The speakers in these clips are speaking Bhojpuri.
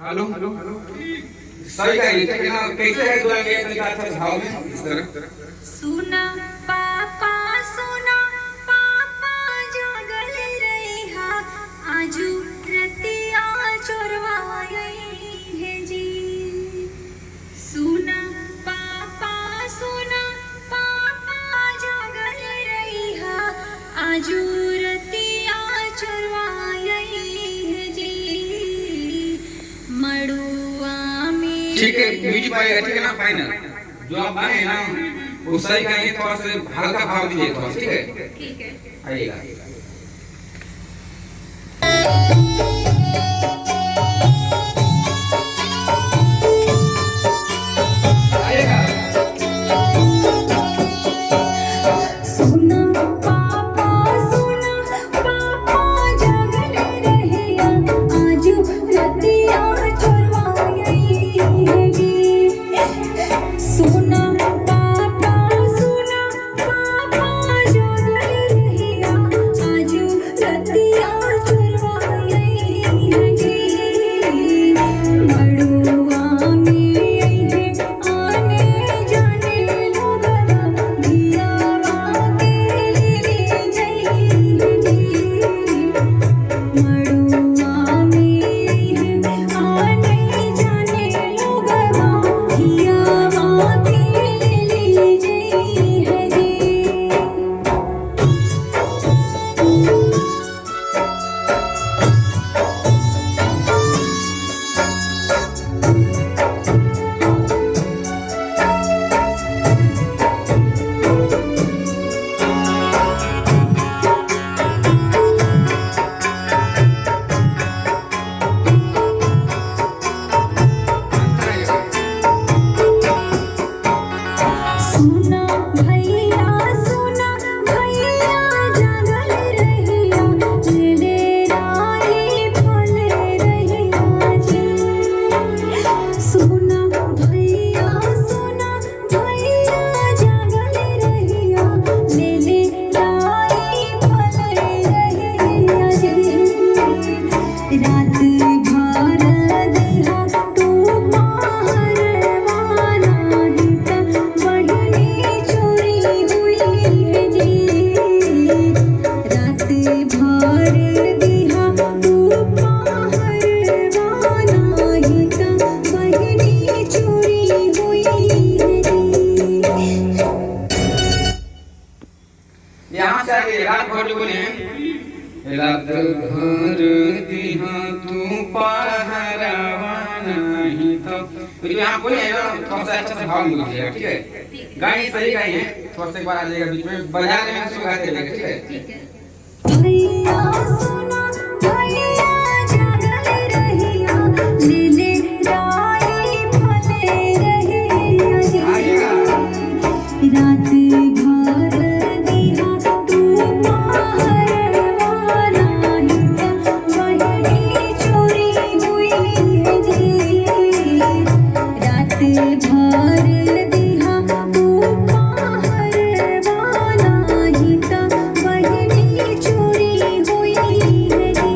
हेलो सही कह रही है ना, कैसे है दुआ के तरीका अच्छा भाव में इस तरह सुना पापा जागल रहा आजू रतिया चोरवाई है जी। सुना पापा जागल रहा आजू रतिया चोरवाई है जी। मड़ुआ में ठीक है म्यूजिक पाएगा, ठीक है ना फाइनल जो आप गाए ना वो सही गाएंगे, थोड़ा सा हल्का भाव दीजिए थोड़ा, ठीक है ठीक है। आइएगा सुना पापा जागल रहे आजू रतिया चोरवाई है जी। सुना पापा जागल रहे आजू रतिया चोरवाई है जी। मड़ुआ में है आने जाने लोगवा दिया मड़ुआ में आने जाने लोगवा हिया के ले जई है जी। सुना भैया जागल रहिया ले राई फल रहिया जी। सुना भैया जागल रहिया ले राई फल रहिया जी। रात भर दिया तू बाहर वाला हिता बहिनी चोरी हुई है जी। रात भर दिया तू बाहर वाला हिता बहिनी चोरी हुई है जी। यहाँ से आगे रात भर जो बोले हैं रात भर दिहा तू पहरावा नहीं तो यहाँ बोले हैं ना, थोड़ा सा अच्छा से भाव लीजिएगा, ठीक है गाएं सही गाएं हैं, थोड़ा सा एक बार आ जाएगा बीच में बजाने में शुरू गाते रहेगा, ठीक है ठीक है। भैया जागल रहिया ले राई फल रहिया जी। रात भर दिया तू बाहर वाला हिता बहिनी चोरी हुई है जी। रात भर दिया तू बाहर वाला हिता बहिनी चोरी हुई है जी।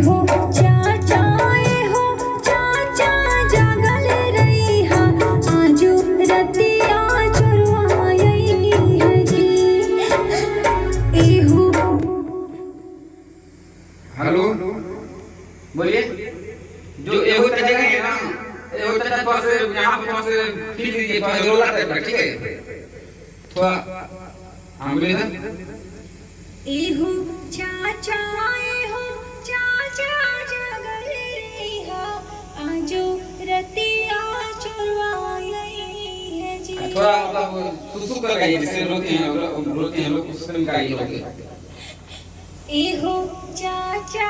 बहुत अच्छा एहो चाचा जागल रहिया आजू रतिया चोरवाई है जी। एहो हेलो बोलिए जो एहो तक जगह है ना, एहो तक थोड़ा से यहाँ पे थोड़ा से खींच दीजिए, थोड़ा रोला टाइप का, ठीक है थोड़ा हाँ बोलिए ना एहो चाचा जागल रहिया आजू रतिया चोरवाई है जी। थोड़ा मतलब सुसु कर गाइए, जिससे रोते हैं लोग उससे गाइए लोग। एहो चाचा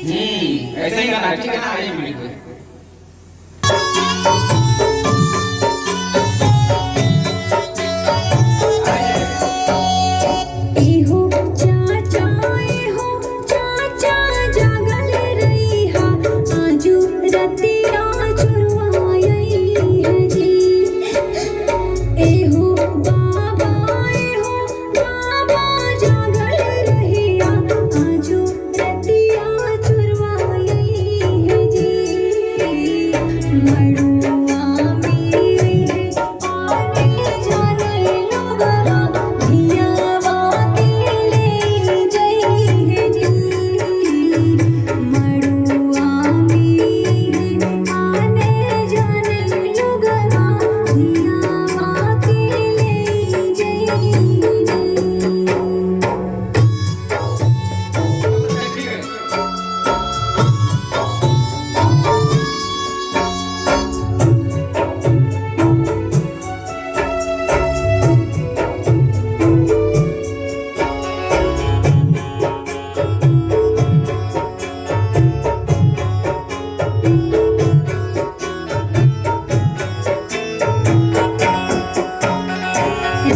ऐसे ही गाना है, ठीक है ना? आइए मिल के। एहो चाचा जागल रहिहा आजू रतिया चुरवाई है जी। एहो बाबा जागल रहिया आजू रतिया चुरवाई है जी। मड़ुआ मेरे आने जाने लोगवा धियावा के ले जई है जी। मड़ुआ मेरे आने जाने लोगवा धियावा के ले जई है जी। ठीक है।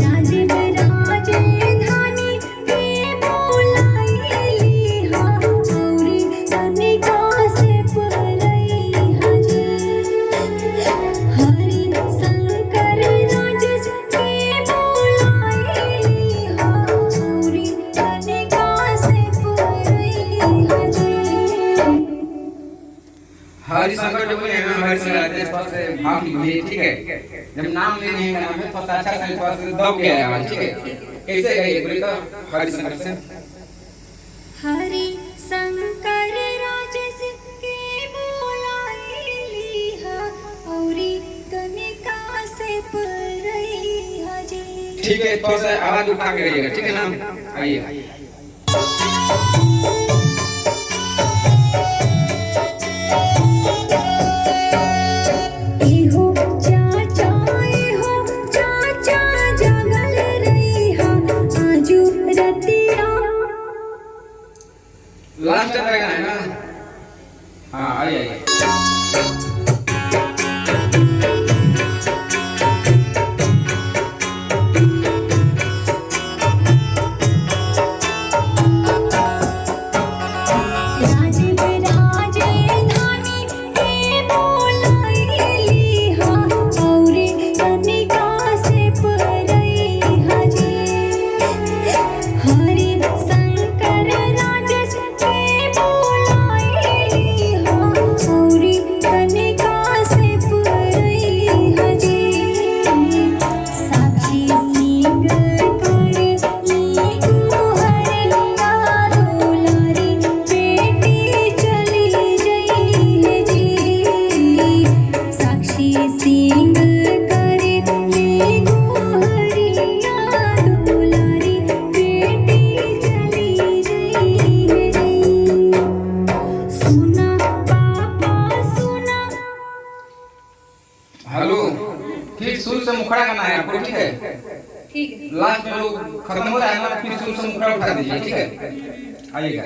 राजीव राजधानी के बोलाइलिहा औरी कनिका से पुरैहा जी। हरि शंकर राजस के बोलाइलिहा औरी कनिका से पुरैहा जी। हरिशंकर जो बोले ना, हरिशंकर आते पास से भाग लिए, ठीक है? जब नाम लेने हैं नाम है तो अच्छा से पास दब गया है, ठीक है? कैसे गए बोले तो हरिशंकर से हरि शंकर राजस के बोलाइलिहा औरी कनिका से पुरैहा जी। ठीक है, थोड़ा सा आवाज उठा के रहिएगा, ठीक है ना? आइए। एहो चाचा जागल रहिहा आजू रतिया। लास्ट तक रहेगा है ना? हाँ, आइए। राजीव राजधानी के बोलाइलिहा औरी कनिका से पुरैहा जी। हरि शंकर राजस के बोलाइलिहा औरी कनिका से पुरैहा जी। साक्षी सिंह करे गोहरिया दुलारी बेटी चली जई है जी। साक्षी सिंह करे गोहरिया दुलारी बेटी चली जई है जी। सुना पापा सुना। हेलो, फिर शुरू से मुखड़ा गाना है आपको, ठीक है? ठीक है। लास्ट में लोग खत्म हो रहा है ना, फिर शुरू से मुखड़ा उठा दीजिए, ठीक है? आइएगा।